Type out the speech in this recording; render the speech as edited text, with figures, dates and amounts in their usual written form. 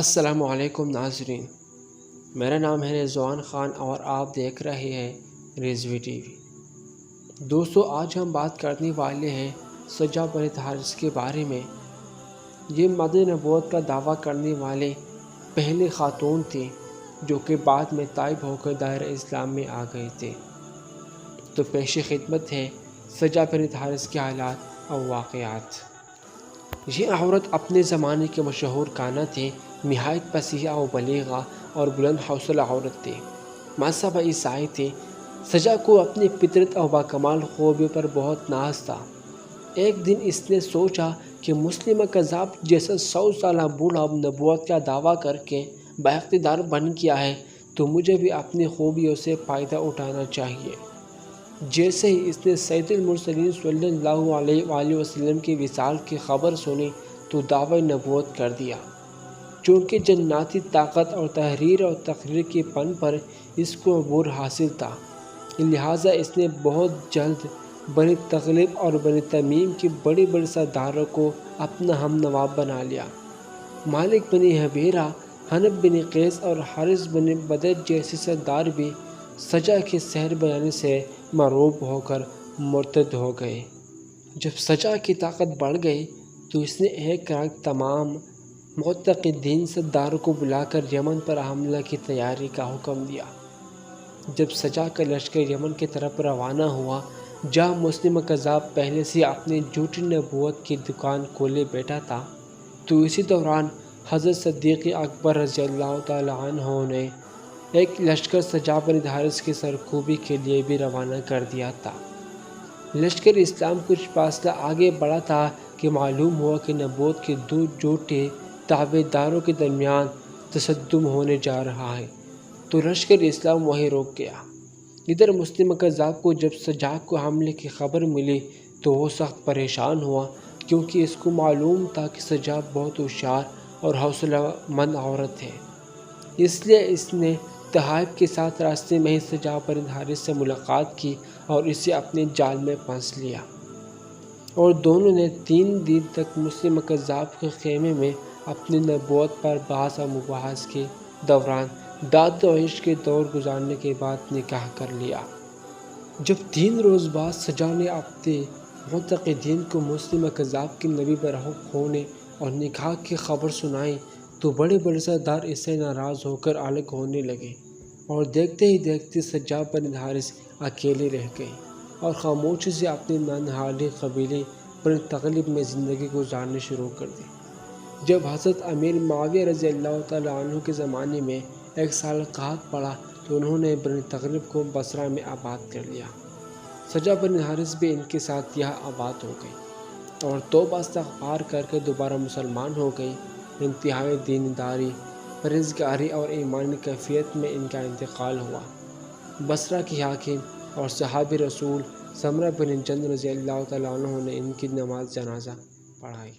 السلام علیکم ناظرین، میرا نام ہے رضوان خان اور آپ دیکھ رہے ہیں رضوی ٹی وی۔ دوستو، آج ہم بات کرنے والے ہیں سجا بنت حارث کے بارے میں۔ یہ مدینہ نبوت کا دعویٰ کرنے والے پہلے خاتون تھے جو کہ بعد میں تائب ہو کر دائرہ اسلام میں آ گئے تھے۔ تو پیش خدمت ہے سجا بنت حارث کے حالات اور واقعات۔ یہ عورت اپنے زمانے کے مشہور کانا تھے، نہایت پسیحہ و بلیغہ اور بلند حوصلہ عورت تھے، مذہب عیسائی تھے۔ سجا کو اپنی فطرت اور باکمال خوبیوں پر بہت ناز تھا۔ ایک دن اس نے سوچا کہ مسلمہ کذاب جیسا 100 سالہ بوڑھا نبوت کا دعویٰ کر کے بااقتدار بن گیا ہے تو مجھے بھی اپنی خوبیوں سے فائدہ اٹھانا چاہیے۔ جیسے ہی اس نے سید المرسلین صلی اللہ علیہ وآلہ وسلم کی وصال کی خبر سنی تو دعوی نبوت کر دیا۔ چونکہ جناتی طاقت اور تحریر اور تقریر کے فن پر اس کو عبور حاصل تھا، لہٰذا اس نے بہت جلد بنی تغلب اور بنی تمیم کے بڑے بڑے سرداروں کو اپنا ہم نوا بنا لیا۔ مالک بن حبیرہ، حنف بن قیس اور حارث بن بدر جیسے سردار بھی سجا کے سحر بیانی سے مرعوب ہو کر مرتد ہو گئے۔ جب سجا کی طاقت بڑھ گئی تو اس نے ایک رات تمام معتقدین سرداروں کو بلا کر یمن پر حملہ کی تیاری کا حکم دیا۔ جب سجا کا لشکر یمن کی طرف روانہ ہوا، جہاں مسلمہ کذاب پہلے سے اپنی جھوٹی نبوت کی دکان کھولے بیٹھا تھا، تو اسی دوران حضرت صدیق اکبر رضی اللہ تعالیٰ عنہ نے ایک لشکر سجا بنت حارث کی سرکوبی کے لیے بھی روانہ کر دیا تھا۔ لشکر اسلام کچھ فاصلہ آگے بڑھا تھا کہ معلوم ہوا کہ نبوت کے دو جھوٹے دعوے داروں کے درمیان تصادم ہونے جا رہا ہے، تو لشکر اسلام وہیں رک گیا۔ ادھر مسلمہ کذاب کو جب سجا کو حملے کی خبر ملی تو وہ سخت پریشان ہوا، کیونکہ اس کو معلوم تھا کہ سجا بہت ہوشیار اور حوصلہ مند عورت ہے۔ اس لیے اس نے تحائف کے ساتھ راستے میں ہی سجا بنت حارث سے ملاقات کی اور اسے اپنے جال میں پھانس لیا، اور دونوں نے 3 دن تک مسلمہ کذاب کے خیمے میں اپنی نبوت پر بحث و مباحث کے دوران داد و عشق کے دور گزارنے کے بعد نکاح کر لیا۔ جب 3 روز بعد سجا نے اپنے معتقدین کو مسلمہ کذاب کے نبی برحق ہونے اور نکاح کی خبر سنائی تو بڑے بڑے سردار اس سے ناراض ہو کر الگ ہونے لگے، اور دیکھتے ہی دیکھتے سجا بنت حارث اکیلی رہ گئی اور خاموشی سے اپنے ننھالے قبیلے بنی تغلب میں زندگی گزارنی شروع کر دی۔ جب حضرت امیر معاویہ رضی اللہ تعالیٰ عنہ کے زمانے میں 1 سال قحط پڑا تو انہوں نے بنی تغلب کو بصرہ میں آباد کر لیا۔ سجا بنت حارث بھی ان کے ساتھ یہاں آباد ہو گئی اور توبہ استغفار کر کے دوبارہ مسلمان ہو گئی۔ انتہائی دینداری، پرہیزگاری اور ایمانی کیفیت میں ان کا انتقال ہوا۔ بصرہ کے حاکم اور صحابی رسول سمرہ بن جندب رضی اللہ تعالیٰ عنہ نے ان کی نماز جنازہ پڑھائی۔